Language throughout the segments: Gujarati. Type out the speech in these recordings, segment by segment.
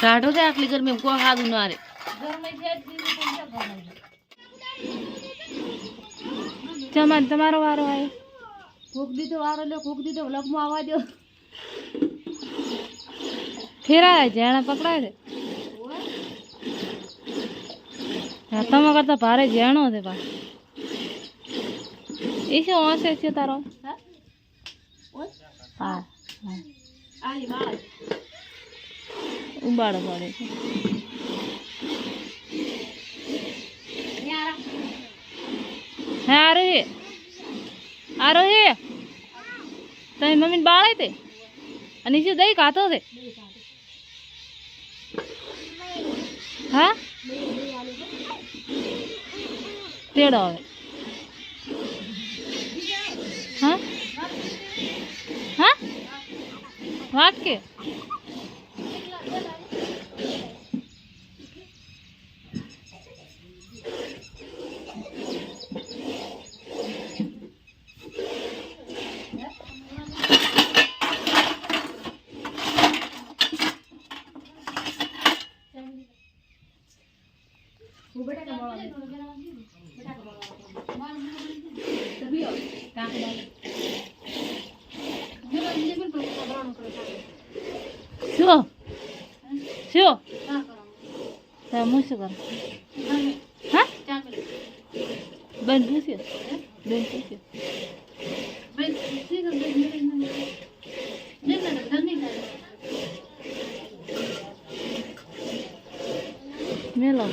રાઢો છે આટલી ગરમી કોઈ ખાધું ના રે ચમન તમારો વારો આવ્યો ભૂખ દીધો વારો લ્યો ભૂખ દીધો લગમાં આવવા દો ફેરાય જેણા પકડાય છે તમે કરતા ભારે જેણો છે પા એ શું હશે છે તારો હા ઉબાડો પડે છે હા આરોહી તારી મમ્મીને બાળાય તે અને શું દહીં ખાતો છે હા તેડો હવે હા હા વાત કે શું શું હું શું કરું હા બેન પૂછ્યો બેન પૂછ્યો મેલો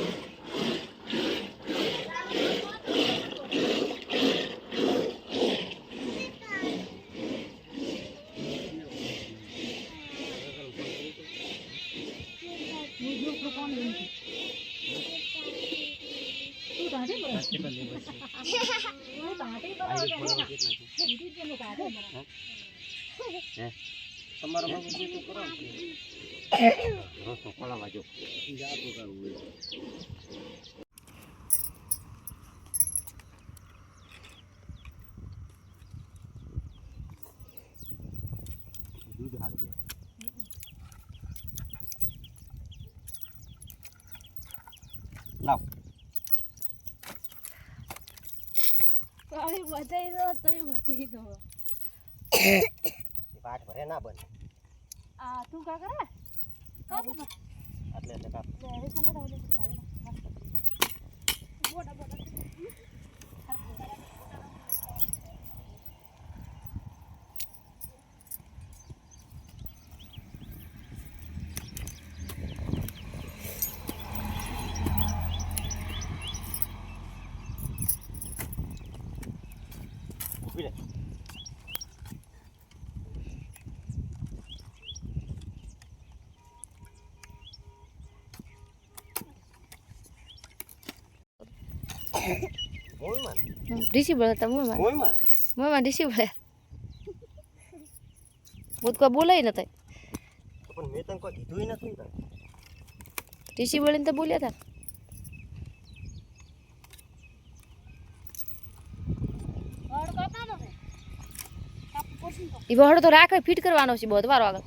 તમારો બાબુ તો કરો રોસો કોલામાં જો જાતો કરવું દૂધ હારું દે લાવ પાણી બચાઈ દો તોય બચાઈ દો પાટ ભરે ના બને આ તું કા કરે કાપો એટલે કાપ રે સાલે રાવ દે સારે મસ્ત બોડા બોડા ઉભી રે ડીસી બોલતા મોમાં ડીસી બોલે ભૂત કોઈ બોલાય ન થાય પણ મેં તને કોઈ કીધું નથી ને ડીસી બોલીને તો બોલ્યા હતા એ વહડો તો રાખે ફિટ કરવાનો છે બહુ વારો આગળ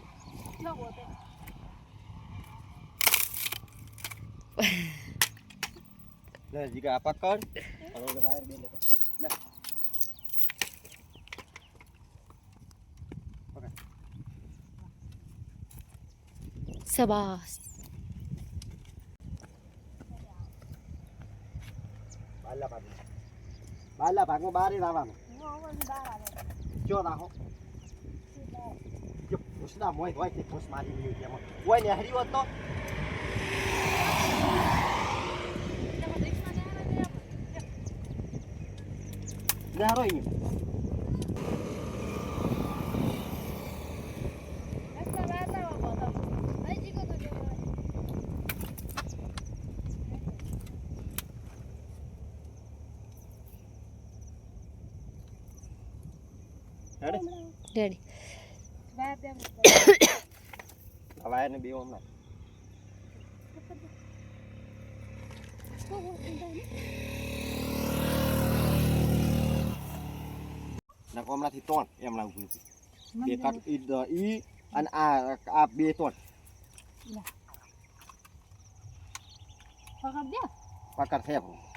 લે જીગા આ પકડ અને ઓલો વાયર બે લે લે પકડ શાબાશ બાલા ભાગમાં બહાર આવવાનું ક્યો રાખો જો ઘૂસના મોય હોય તે ઘૂસ મારી ગયું તેમાં કોઈ ને હરી હોત તો નેહરો અહીં રેડી વાયર ને બે હમણાં હમણાંથી ત્રણ એમણા ઊભી હતી બે કાટ ઈ અને આ બે ત્રણ પકડ દે પકડ થયા પણ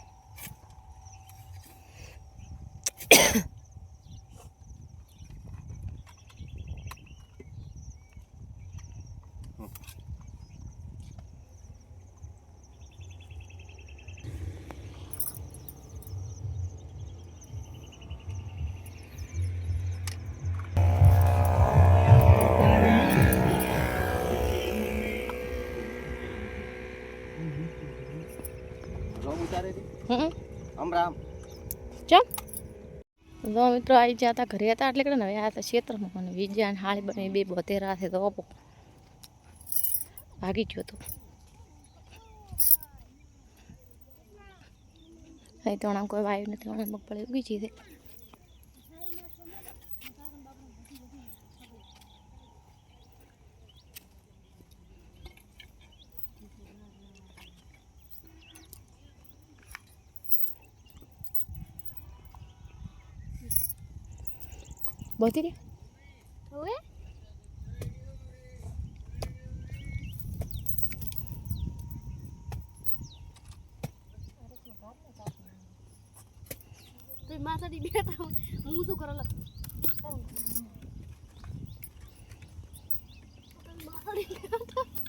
રામ ચમ જો મિત્રો આવી ગયા હતા ઘરે હતા એટલે કે હવે આ હતા ક્ષેત્રમાં અને વિજયા અને હાળી બને બે બોતેરા છે તો ઓપો ભાગી ગયો તો અહીં તો આમ કોઈ વાયુ નથી આમ મગફળી ઉગી છે બોતી રે ઓએ તો માસાડી બેઠા હું શું કરો લા માસાડી બેઠા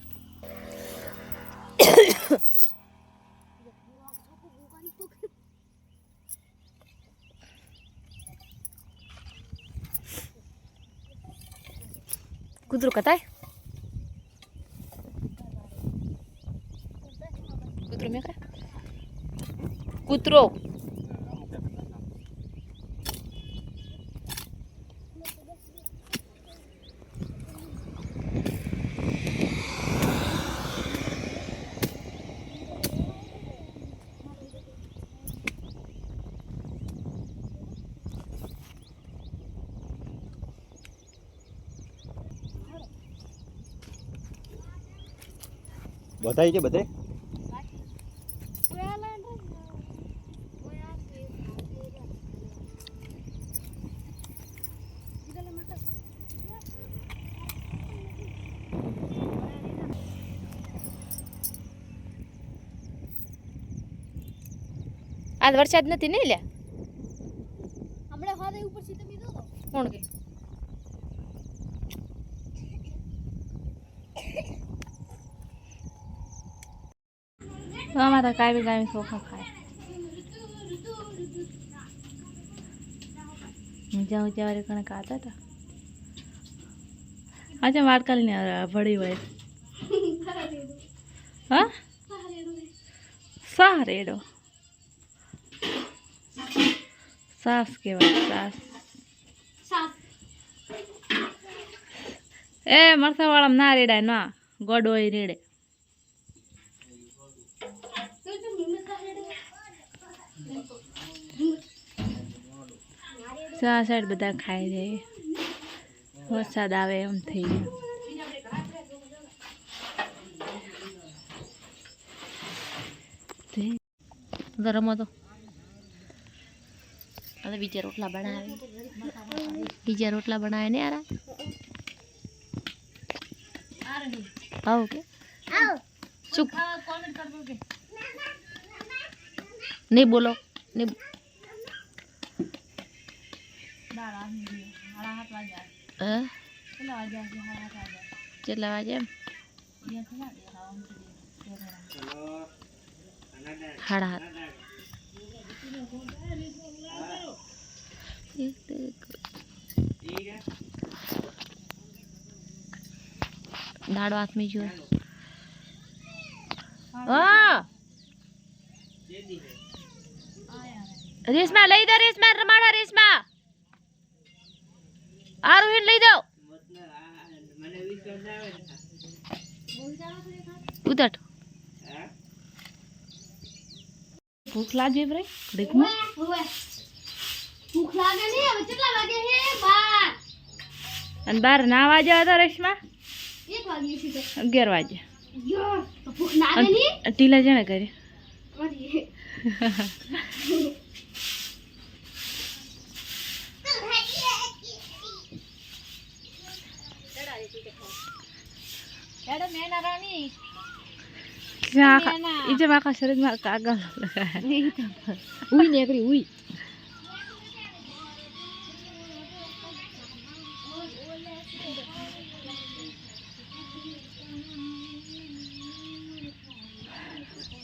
કૂતરો કતાય કૂતરો મેં કા કૂતરો બધાય છે બધે આજ વરસાદ નથી નહીં લે હમણાં હોદે ઉપર થી તમે દો કોણ કે અમારા કાવી કાવી ચોખા ખાય ઊંચા ઊંચા વાળી કણે ખાતા હતા અચ્છા વાટકાલી ને ભળી હોય હા સાહ રેડો સાસ કહેવાય સાસ એ મરસાવાળામાં ના રેડાય ના ગોડ હોય રેડે સા સાઈડ બધા ખાઈ જાય વરસાદ આવે એમ થઈ ગયું રમો તો હવે બીજા રોટલા બનાવે ને યાર આવો કે શું નહીં બોલો નહીં કેટલા વાગે એમ 7:30 દાડો હાથમાં જો રેશમા લઈ દો રેશમા રમાડા રેશમા આરોહીન લઈ દો ઉતટ ભૂખ લાગે ભાઈ દેખમાં ભૂખ લાગે ને હવે કેટલા વાગે હે 12 અને 12 ના વાગ્યા હતા રેશમા 1 વાગે છે 11 વાગે યો તો ભૂખ લાગે ની ટીલા જણે કરી મેના રાણી એ જે આખા શરીરમાં કાગળ ઉઈ નીકળી ઉઈ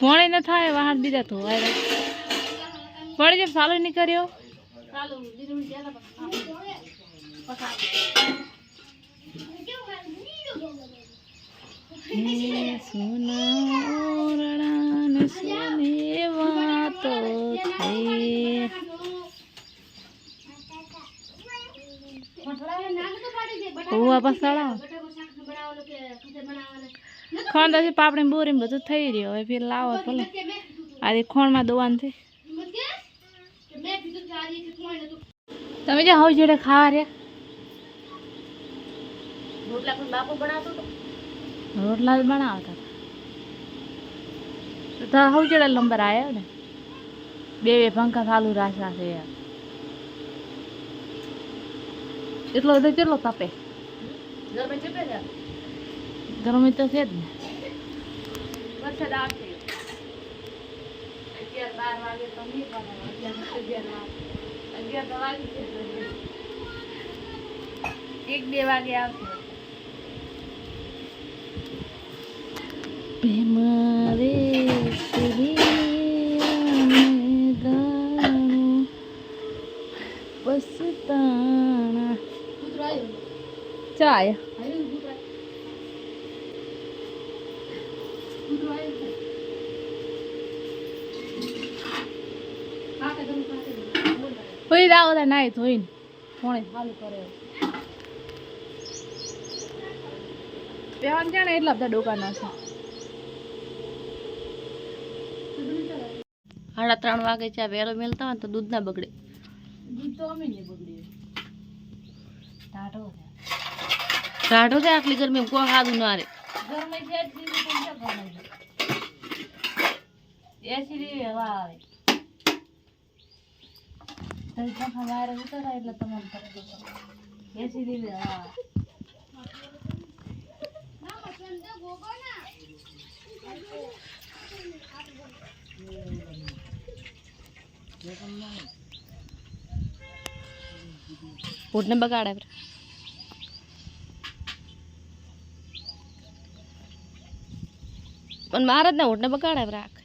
પોણે ન થાય વાહન બીજા તો પડે જેમ સાલો નહીં કર્યો ચાલો દીરું જ્યાદા પકા સોના ઓરડાને સોને વાતો થઈ ઓવા પસાડા ખોણ તો પાપડી બોરી બધું થઈ રહ્યું હવે ફેર લાવો ભલે આ ખોણમાં દોવાનું થઈ તમે જે હવે જોડે ખાવા રે રોટલા પણ બાપુ બનાવતો તો રોટલા જ બનાવતા તો હવે જોડે નંબર આવ્યો ને બે પંખા ચાલુ રાખવા છે એટલો બધો કેટલો તપે ગરમે ચપે છે ગરમી તો છે જ ને વરસાદ આવશે 11-12 વાગે તો નહીં બનાવે 11 વાગે છે 1-2 વાગે આવશે પ્રેમ રે પસતાણા કૂતરો આવ્યો ચાય આવ્યો કૂતરો આવ્યો કાકે તમે કાકે બોલ હોય દાવો તા નાઈ ધોઈને ફોને ચાલુ કરે બેવાન જાણે એટલા બધા દુકાનો છે 3:30 વાગે ચા વેલો મેલતા હોય તો દૂધ ના બગડે દૂધ તો અમે નહીં બગડ્યું ટાઢો છે આટલી ગરમી કોઈ ખાધું ના રે ગરમે છે દીદી પણ ક્યાં ગરમે છે એસી ની હવા આવે તો પંખા બહાર ઉતરાય એટલે તમારે એસી ની હવા આવે પોટને બગાડે પણ મારે જ ને હોટને બગાડે રાખ